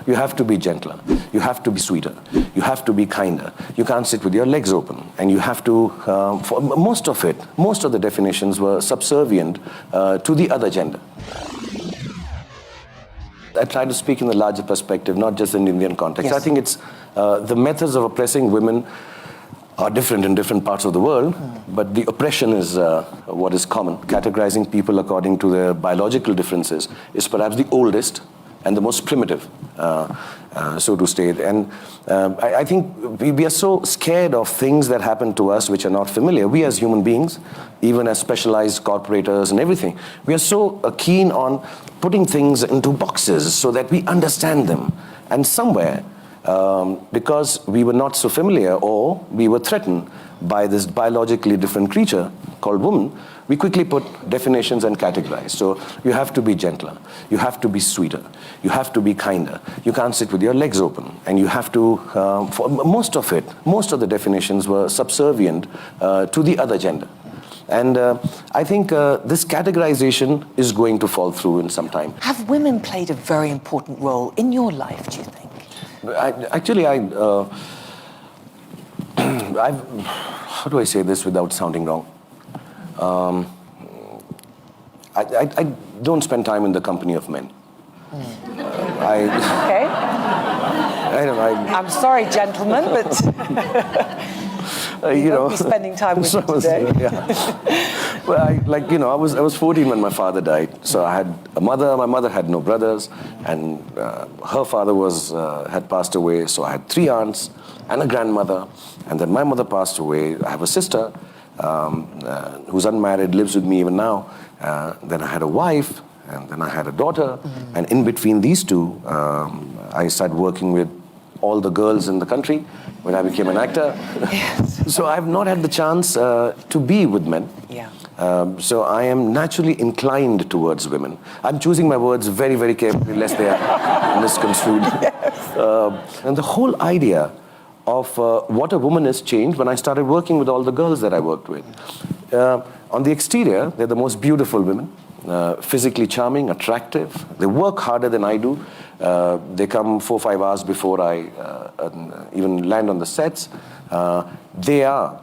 You have to be gentler. You have to be sweeter. You have to be kinder. You can't sit with your legs open. And you have to, for most of the definitions were subservient to the other gender. I try to speak in the larger perspective, not just in the Indian context. Yes. I think it's the methods of oppressing women are different in different parts of the world, but the oppression is what is common. Categorizing people according to their biological differences is perhaps the oldest and the most primitive, so to state. And I think we are so scared of things that happen to us which are not familiar. We as human beings, even as specialized corporators and everything, we are so keen on putting things into boxes so that we understand them. And somewhere, because we were not so familiar or we were threatened by this biologically different creature called woman, we quickly put definitions and categorize. So you have to be gentler, you have to be sweeter, you have to be kinder, you can't sit with your legs open, and you have to, for most of the definitions were subservient to the other gender. And I think this categorization is going to fall through in some time. Have women played a very important role in your life, do you think? How do I say this without sounding wrong? I don't spend time in the company of men. Okay. I'm sorry, gentlemen, but you won't be spending time with you today. Yeah. Well, I was 14 when my father died. So I had a mother. My mother had no brothers, and her father had passed away. So I had 3 aunts and a grandmother, and then my mother passed away. I have a sister who's unmarried, lives with me even now. Then I had a wife, and then I had a daughter. And in between these two, I started working with all the girls in the country when I became an actor. Yes. So I've not had the chance to be with men. Yeah. So I am naturally inclined towards women. I'm choosing my words very, very carefully, lest they are misconstrued. Yes. And the whole idea of what a woman has changed when I started working with all the girls that I worked with. On the exterior, they're the most beautiful women, physically charming, attractive. They work harder than I do. They come 4 or 5 hours before I even land on the sets. They are,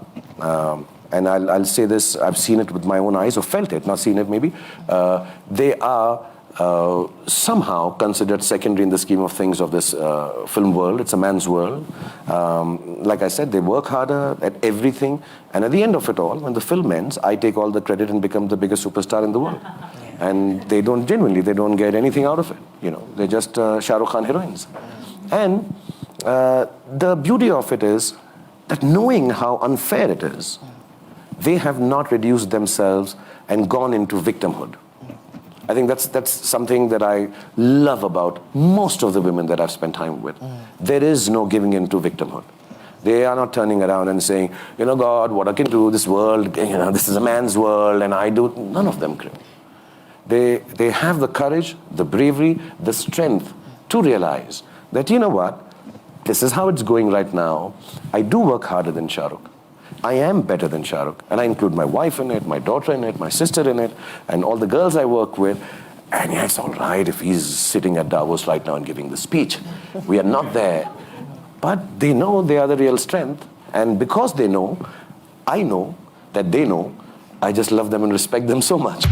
and I'll say this, I've seen it with my own eyes, or felt it, not seen it maybe. They are somehow considered secondary in the scheme of things of this film world. It's a man's world. Like I said, they work harder at everything. And at the end of it all, when the film ends, I take all the credit and become the biggest superstar in the world. And they don't get anything out of it. You know, they're just Sharukh Khan heroines. And the beauty of it is that knowing how unfair it is, they have not reduced themselves and gone into victimhood. I think that's something that I love about most of the women that I've spent time with. There is no giving in to victimhood. They are not turning around and saying, you know, God, what I can do, this world, you know, this is a man's world, and I do. None of them, they have the courage, the bravery, the strength to realize that, you know what, this is how it's going right now. I do work harder than Sharukh. I am better than Sharukh, and I include my wife in it, my daughter in it, my sister in it, and all the girls I work with. And yeah, it's all right if he's sitting at Davos right now and giving the speech. We are not there. But they know they are the real strength. And because they know, I know that they know, I just love them and respect them so much.